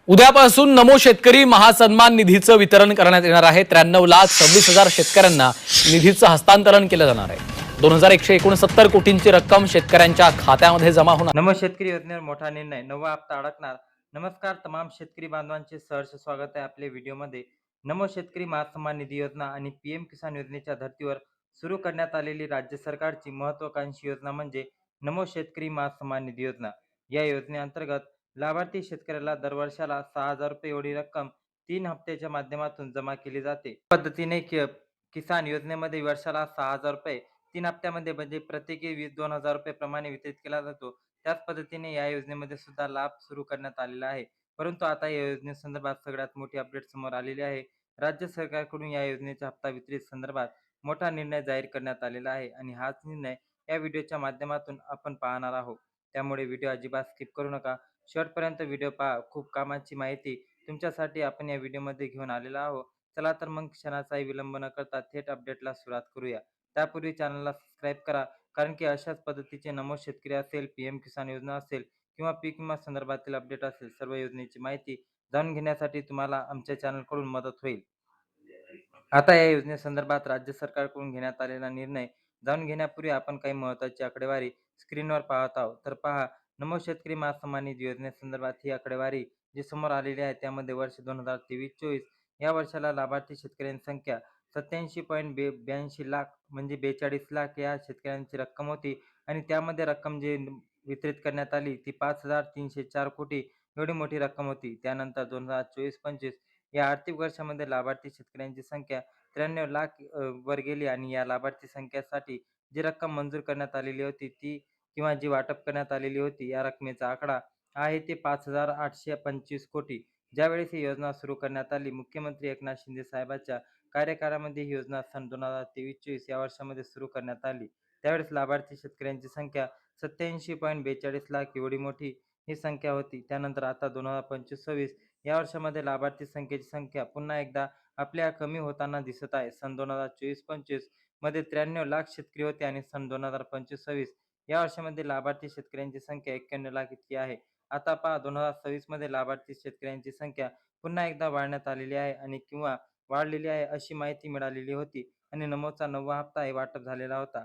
उद्यापासून नमो शेतकरी महासन्मान निधीचं वितरण करण्यात येणार आहे। 93,26,000 शेतकऱ्यांना निधीचं हस्तांतरण केलं जाणार आहे। 2,169 कोटींची रक्कम शेतकऱ्यांच्या खात्यामध्ये जमा होणार। नमो शेतकरी योजनेवर मोठा निर्णय, नवा हप्ता अडकणार। नमस्कार तमाम शेतकरी बांधवांचे सहर्ष स्वागत आहे आपल्या व्हिडिओमध्ये। नमो शेतकरी महासन्मान निधी योजना आणि पीएम किसान योजनेच्या धर्तीवर सुरू करण्यात आलेली राज्य सरकारची महत्त्वाकांक्षी योजना म्हणजे नमो शेतकरी महासन्मान निधी योजना। या योजनेअंतर्गत लाभार्थी शेतकऱ्याला दरवर्षाला 6,000 रुपये एवढी रक्कम 3 हप्त्याच्या माध्यमातून जमा केली जाते। पद्धतीने किसान योजनेमध्ये वर्षाला 6,000 रुपये 3 हप्त्यामध्ये म्हणजे प्रत्येकी 2,000 रुपये प्रमाणे वितरित केला जातो। त्याच पद्धतीने या योजनेमध्ये सुद्धा लाभ सुरू करण्यात आलेला आहे। परंतु आता या योजनेसंदर्भात सगळ्यात मोठी अपडेट समोर आलेली आहे। राज्य सरकारकडून या योजनेचा हप्ता वितरित संदर्भात मोठा निर्णय जाहीर करण्यात आलेला आहे आणि हाच निर्णय या व्हिडिओच्या माध्यमातून आपण पाहणार आहोत। त्यामुळे व्हिडिओ अजिबात स्किप करू नका, शेवटपर्यंत व्हिडिओ पहा। खूप कामाची माहिती तुमच्यासाठी आपण या व्हिडिओमध्ये घेऊन आलेलो आहोत। चला तर मग क्षणाचाही विलंब न करता थेट अपडेटला सुरुवात करूया। त्यापूर्वी चॅनलला सबस्क्राईब करा, कारण की अशाच पद्धतीचे नमो शेतकरी असेल, पीएम किसान योजना असेल किंवा पीक विमा संदर्भातील अपडेट असेल, सर्व योजनेची माहिती जाणून घेण्यासाठी तुम्हाला आमच्या चॅनलकडून मदत होईल। आता या योजनेसंदर्भात राज्य सरकारकडून घेण्यात आलेला निर्णय जाणून घेण्यापूर्वी आपण काही महत्त्वाची आकडेवारी स्क्रीनवर पाहत आहोत। तर पहा, नमो शेतकरी महासन्मान निधी योजनेसंदर्भात ही आकडेवारी जी समोर आलेली आहे, त्यामध्ये वर्ष 2023-24 या वर्षाला लाभार्थी शेतकऱ्यांची संख्या 87.82 लाख म्हणजे 42 लाख या शेतकऱ्यांची रक्कम होती आणि त्यामध्ये रक्कम जी वितरित करण्यात आली ती 5,304 कोटी एवढी मोठी रक्कम होती। त्यानंतर 2024-25 या आर्थिक वर्षामध्ये लाभार्थी शेतकऱ्यांची संख्या 93 लाख वर गेली आणि या लाभार्थी संख्येसाठी जी रक्कम मंजूर करण्यात आलेली होती ती किंवा जी वाटप करण्यात आलेली होती, या रकमेचा आकडा आहे ते 5,825 कोटी। ज्यावेळेस ही योजना सुरू करण्यात आली, मुख्यमंत्री एकनाथ शिंदे साहेबांच्या कार्यकाळामध्ये ही योजना सन 2023-24 या वर्षामध्ये सुरू करण्यात आली। त्यावेळेस लाभार्थी शेतकऱ्यांची संख्या 87.42 लाख एवढी मोठी ही संख्या होती। त्यानंतर आता 2025-26 या वर्षामध्ये लाभार्थी संख्येची संख्या पुन्हा एकदा आपल्या कमी होताना दिसत आहे। सन 2024-25 मध्ये 93 लाख शेतकरी होते आणि सन 2025-26 या वर्षामध्ये लाभार्थी शेतकऱ्यांची संख्या 91 लाख इतकी आहे। आता पहा, 2026 मध्ये लाभार्थी शेतकऱ्यांची संख्या पुन्हा एकदा वाढण्यात आलेली आहे आणि किंवा वाढलेली आहे अशी माहिती मिळालेली होती आणि नमोचा 9वा हप्ता वाटप झालेला होता।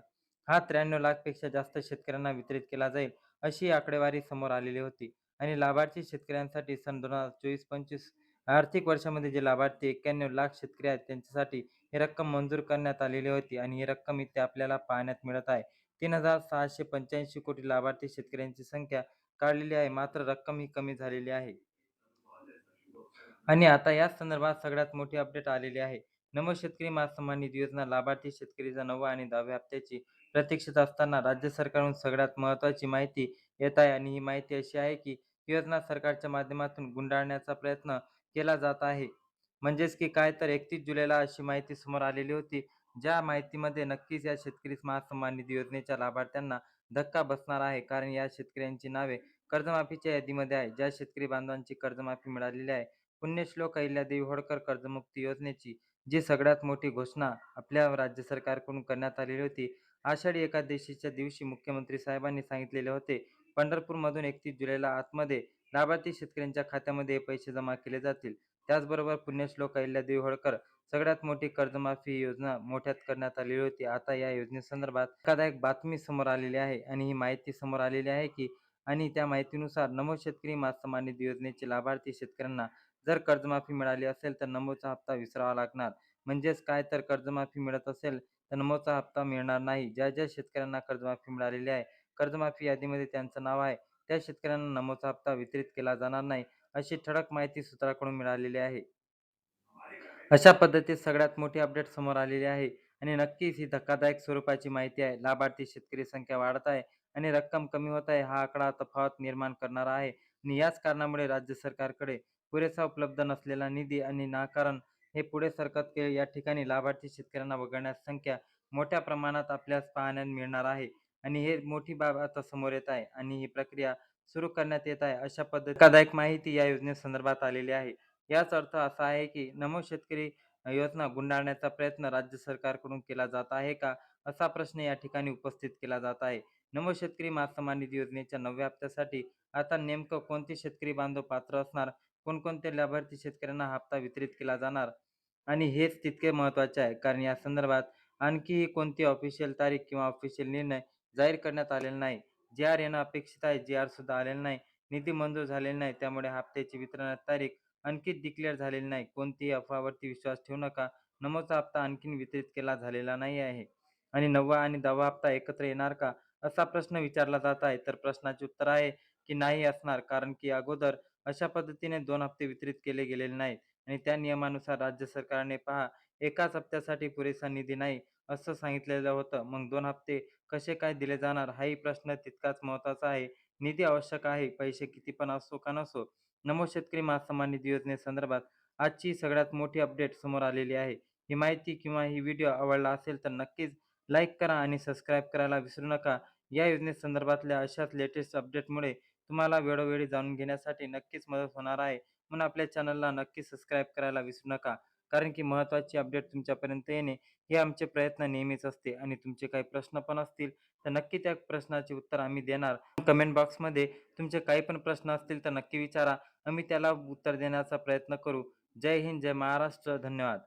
हा 93 लाख पेक्षा जास्त शेतकऱ्यांना वितरित केला जाईल अशी आकडेवारी समोर आलेली होती आणि लाभार्थी शेतकऱ्यांसाठी सन 2024-25 आर्थिक वर्षामध्ये जे लाभार्थी 91 लाख शेतकरी आहेत त्यांच्यासाठी ही रक्कम मंजूर करण्यात आलेली होती आणि ही रक्कम इथे आपल्याला पाहण्यात मिळत आहे। 3,685 कोटी लाभार्थी शेतकऱ्यांची संख्या काढलेली आहे, मात्र रक्कम ही कमी झालेली आहे। आणि आता याच संदर्भात सगळ्यात मोठी अपडेट आलेली आहे। नमो शेतकरी महासन्मान निधी योजना लाभार्थी शेतकरीचा 9वा आणि 10व्या हप्त्याची प्रतीक्षेत असताना राज्य सरकारकडून सगळ्यात महत्त्वाची माहिती येत आहे आणि ही माहिती अशी आहे की ही योजना सरकारच्या माध्यमातून गुंडाळण्याचा प्रयत्न केला जात आहे। म्हणजेच की काय, तर 31 जुलैला अशी माहिती समोर आलेली होती, ज्या माहितीमध्ये नक्कीच या शेतकरी महासन्मान निधी योजनेच्या लाभार्थ्यांना धक्का बसणार आहे, कारण या शेतकऱ्यांची नावे कर्जमाफीच्या यादीमध्ये आहे। ज्या शेतकरी बांधवांची कर्जमाफी मिळालेली आहे, पुण्यश्लोक अहिल्यादेवी होळकर कर्जमुक्ती योजनेची जी सगळ्यात मोठी घोषणा आपल्या राज्य सरकारकडून करण्यात आलेली होती। आषाढी एकादशीच्या दिवशी मुख्यमंत्री साहेबांनी सांगितलेले होते, पंढरपूरमधून 31 जुलैला आतमध्ये लाभार्थी शेतकऱ्यांच्या खात्यामध्ये हे पैसे जमा केले जातील। त्याचबरोबर पुण्यश्लोक अहिल्यादेवी होळकर सगळ्यात मोठी कर्जमाफी योजना मोठ्यात करण्यात आलेली होती। आता या योजनेसंदर्भात धक्कादायक बातमी समोर आलेली आहे आणि ही माहिती समोर आलेली आहे की आणि त्या माहितीनुसार नमो शेतकरी महासन्मान निधी योजनेचे लाभार्थी शेतकऱ्यांना जर कर्जमाफी मिळाली असेल तर नमोचा हप्ता विसरावा लागणार। म्हणजेच काय, तर कर्जमाफी मिळत असेल तर नमोचा हप्ता मिळणार नाही। ज्या शेतकऱ्यांना कर्जमाफी मिळालेली आहे, कर्जमाफी यादीमध्ये त्यांचं नाव आहे, त्या शेतकऱ्यांना नमोचा हप्ता वितरित केला जाणार नाही अशी ठळक माहिती सूत्राकडून मिळालेली आहे। अशा पद्धतीत सगळ्यात मोठी अपडेट समोर आलेली आहे आणि नक्कीच ही धक्कादायक स्वरूपाची माहिती आहे। लाभार्थी शेतकरी संख्या वाढत आहे आणि रक्कम कमी होत आहे, हा आकडा तफावत निर्माण करणारा आहे आणि याच कारणामुळे राज्य सरकारकडे पुरेसा उपलब्ध नसलेला निधी आणि नाकारण हे पुढे सरकत या ठिकाणी लाभार्थी शेतकऱ्यांना वगळण्यास संख्या मोठ्या प्रमाणात आपल्यास पाहण्यास मिळणार आहे आणि हे मोठी बाब आता समोर येत आहे आणि ही प्रक्रिया सुरू करण्यात येत आहे। अशा धक्कादायक माहिती या योजनेसंदर्भात आलेली आहे। याचा अर्थ असा आहे की नमो शेतकरी योजना गुंडाळण्याचा प्रयत्न राज्य सरकारकडून केला जात आहे का, असा प्रश्न या ठिकाणी उपस्थित केला जात आहे। नमो शेतकरी महासन्मान निधी योजनेच्या 9व्या हप्त्यासाठी आता नेमकं कोणते शेतकरी बांधव पात्र असणार कोणकोणत्या लाभार्थी शेतकऱ्यांना हप्ता वितरित केला जाणार आणि हेच तितके महत्त्वाचे आहे, कारण या संदर्भात आणखी कोणती ऑफिशियल तारीख किंवा ऑफिशियल निर्णय जाहीर करण्यात आलेला नाही. जी-आर येणं अपेक्षित आहे, जी-आर सुद्धा आलेला नाही. निधी मंजूर झालेला नाही, त्यामुळे हप्त्याची वितरणाची तारीख आणखी डिक्लेअर झालेली नाही. कोणतीही अफवावरती विश्वास ठेवू नका. नमोचा हप्ता आणखीन वितरित केला झालेला नाही आहे. आणि 9वा आणि 10वा हप्ता एकत्र येणार का? असा प्रश्न विचारला जात आहे. तर प्रश्नाचे उत्तर आहे की नाही असणार, कारण की अगोदर अशा पद्धतीने 2 हप्ते वितरित केले गेलेले नाहीत आणि त्या नियमानुसार राज्य सरकारने पहा एकाच हप्त्यासाठी पुरेसा निधी नाही असं सांगितलेलं होतं. मग 2 हप्ते कसे काय दिले जाणार हाही प्रश्न तितकाच महत्त्वाचा आहे. निधी आवश्यक आहे, पैसे किती पण असो का नसो. नमो शेतकरी महासन्मान निधी योजनेसंदर्भात आजची सगळ्यात मोठी अपडेट समोर आलेली आहे. ही माहिती किंवा ही व्हिडिओ आवडला असेल तर नक्कीच लाईक करा आणि सबस्क्राईब करायला विसरू नका. या योजनेसंदर्भातल्या अशाच लेटेस्ट अपडेटमुळे तुम्हाला वेळोवेळी जाणून घेण्यासाठी नक्कीच मदत होणार आहे. म्हणून आपल्या चॅनलला नक्की सबस्क्राईब करायला विसरू नका. कारण की महत्त्वाची अपडेट तुमच्यापर्यंत येणे हे आमचे प्रयत्न नेहमीच असते आणि तुमचे काही प्रश्न पण असतील तर नक्की त्या प्रश्नाचे उत्तर आम्ही देणार. कमेंट बॉक्समध्ये तुमचे काही पण प्रश्न असतील तर नक्की विचारा. आम्ही त्याला उत्तर देण्याचा प्रयत्न करू. जय हिंद, जय महाराष्ट्र. धन्यवाद.